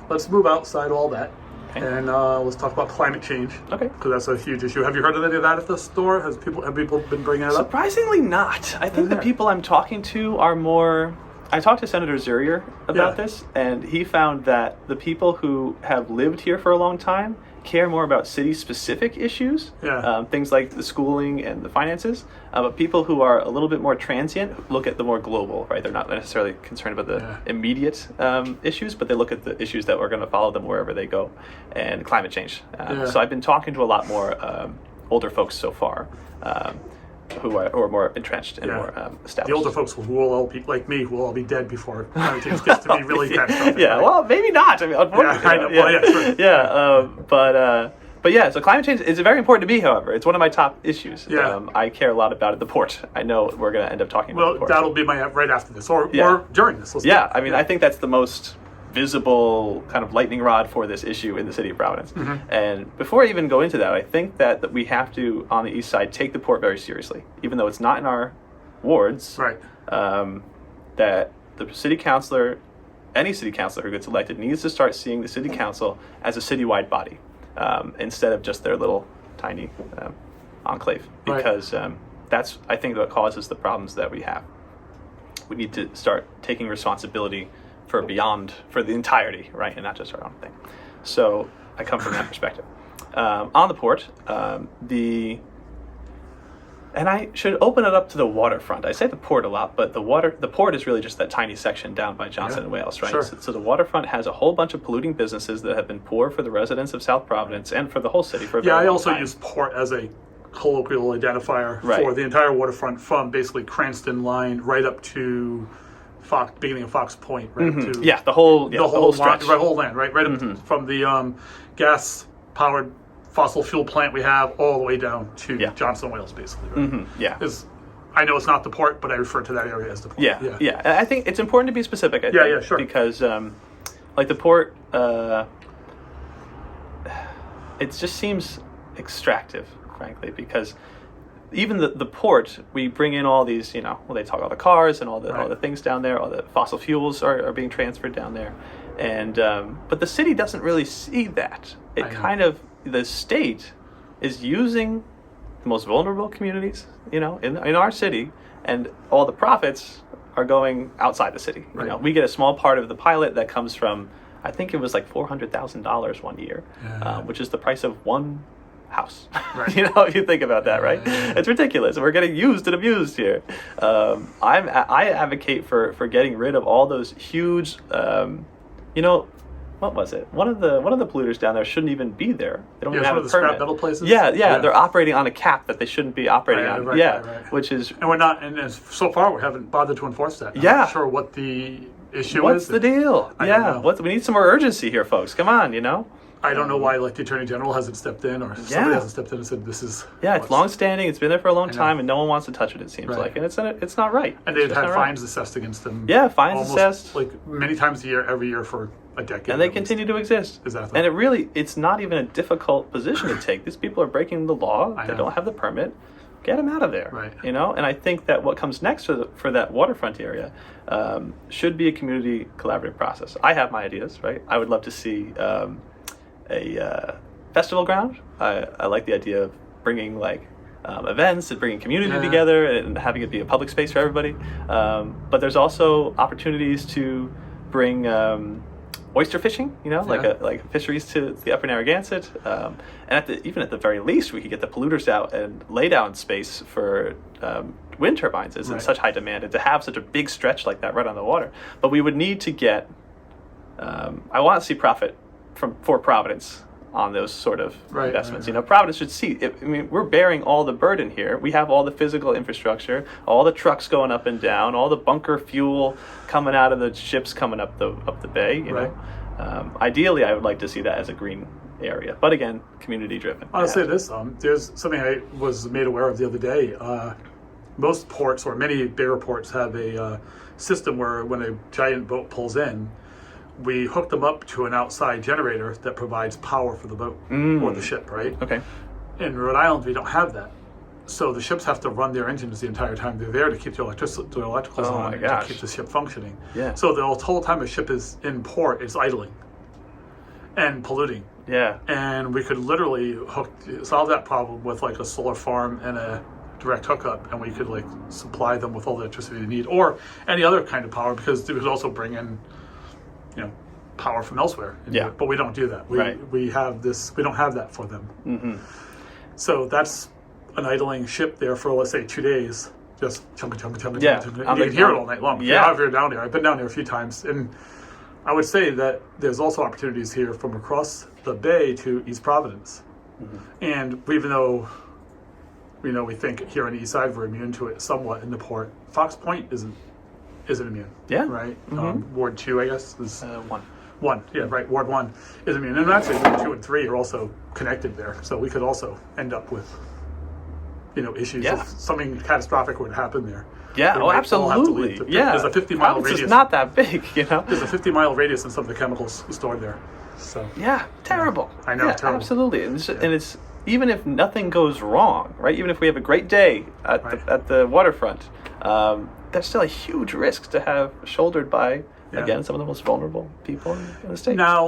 let's move outside all that. Okay. And let's talk about climate change. Okay. Because that's a huge issue. Have you heard of any of that at the store? Have people been bringing it up? Surprisingly not. I think the people I'm talking to are more... I talked to Senator Zurier about this, and he found that the people who have lived here for a long time care more about city-specific issues, things like the schooling and the finances, but people who are a little bit more transient look at the more global, right? They're not necessarily concerned about the immediate issues, but they look at the issues that are going to follow them wherever they go, and climate change. So I've been talking to a lot more older folks so far, who are more entrenched and more established. The older folks who will all be like me, who will all be dead before climate change gets to be really catastrophic. Right? Well, maybe not. I mean, unfortunately, but yeah. So climate change is very important to me. However, it's one of my top issues. I care a lot about it. The port. I know we're going to end up talking about the port. That'll be my right after this, or during this. I mean, I think that's the most visible kind of lightning rod for this issue in the city of Providence. And before I even go into that, I think that we have to, on the east side, take the port very seriously, even though it's not in our wards. Right. That the city councilor, any city councilor who gets elected, needs to start seeing the city council as a citywide body, instead of just their little tiny enclave, because that's, I think, what causes the problems that we have. We need to start taking responsibility for the entirety, right, and not just our own thing. So I come from that perspective. On the port, and I should open it up to the waterfront. I say the port a lot, but the port is really just that tiny section down by Johnson and Wales, right? Sure. So the waterfront has a whole bunch of polluting businesses that have been poor for the residents of South Providence and for the whole city for a very long I also time. use port as a colloquial identifier for the entire waterfront, from basically Cranston line right up to beginning of Fox Point, right? To the whole stretch. The whole land, right up from the gas-powered fossil fuel plant we have all the way down to Johnson Wales, basically. Right? I know it's not the port, but I refer to that area as the port. And I think it's important to be specific. I think, sure. Because like the port, it just seems extractive, frankly, because even the port, we bring in all these, they talk all the cars and all the things down there, all the fossil fuels are being transferred down there, and but the city doesn't really see that. The state is using the most vulnerable communities, in our city, and all the profits are going outside the city. Right. We get a small part of the pilot that comes from, I think it was like $400,000 one year, which is the price of one house. Right. If you think about that, right? It's ridiculous. We're getting used and abused here. I advocate for getting rid of all those huge, what was it? One of the polluters down there shouldn't even be there. They don't even have a permit. Scrap metal places. They're operating on a cap that they shouldn't be operating on. Which is, and we're not. And so far, we haven't bothered to enforce that. I'm not sure what the issue is. What's the deal? I don't know. We need some more urgency here, folks. Come on, I don't know why, the Attorney General hasn't stepped in, or somebody hasn't stepped in and said this is. It's long-standing. It's been there for a long time, and no one wants to touch it. It seems like, and it's not right. And they've had fines assessed against them. Fines assessed many times a year, every year for a decade. And they continue to exist. Exactly. And it's not even a difficult position to take. These people are breaking the law. They don't have the permit. Get them out of there. Right. And I think that what comes next for that waterfront area should be a community collaborative process. I have my ideas, right? I would love to see a festival ground. I like the idea of bringing events and bringing community together and having it be a public space for everybody. But there's also opportunities to bring oyster fishing, like fisheries to the Upper Narragansett, and even at the very least, we could get the polluters out and lay down space for wind turbines is in such high demand, and to have such a big stretch like that right on the water. But we would need to get. I want to see profit for Providence on those sort of investments. Providence should see. We're bearing all the burden here. We have all the physical infrastructure, all the trucks going up and down, all the bunker fuel coming out of the ships coming up the bay. You know, ideally, I would like to see that as a green area, but again, community driven. I'll say this: there's something I was made aware of the other day. Most ports, or many bigger ports, have a system where when a giant boat pulls in, we hook them up to an outside generator that provides power for the boat or the ship, right? Okay. In Rhode Island, we don't have that. So the ships have to run their engines the entire time they're there to keep the electricals on and to keep the ship functioning. Yeah. So the whole time a ship is in port, it's idling. and polluting. Yeah. And we could literally solve that problem with like a solar farm and a direct hookup, and we could like supply them with all the electricity they need, or any other kind of power, because we could also bring in, power from elsewhere. Yeah. But we don't do that. We have this. We don't have that for them. Mm-hmm. So that's an idling ship there for, let's say, 2 days. Just chunka. Yeah. You can hear it all night long. Yeah. If you're down there, I've been down there a few times, and I would say that there's also opportunities here from across the bay to East Providence. Mm-hmm. And even though, we think here on the east side we're immune to it somewhat in the port, Fox Point isn't immune. Yeah. Right? Mm-hmm. Ward 2, I guess, is... 1. 1, yeah, right. Ward 1 is immune. And actually, Ward 2 and 3 are also connected there. So we could also end up with, issues if something catastrophic would happen there. Yeah, absolutely. Yeah. There's a 50-mile Providence radius. It's not that big, There's a 50-mile radius in some of the chemicals stored there. So yeah, terrible. I know, yeah, terrible. Absolutely. And it's even if nothing goes wrong, right? Even if we have a great day at the waterfront, there's still a huge risk to have shouldered by, again, some of the most vulnerable people in the state. Now,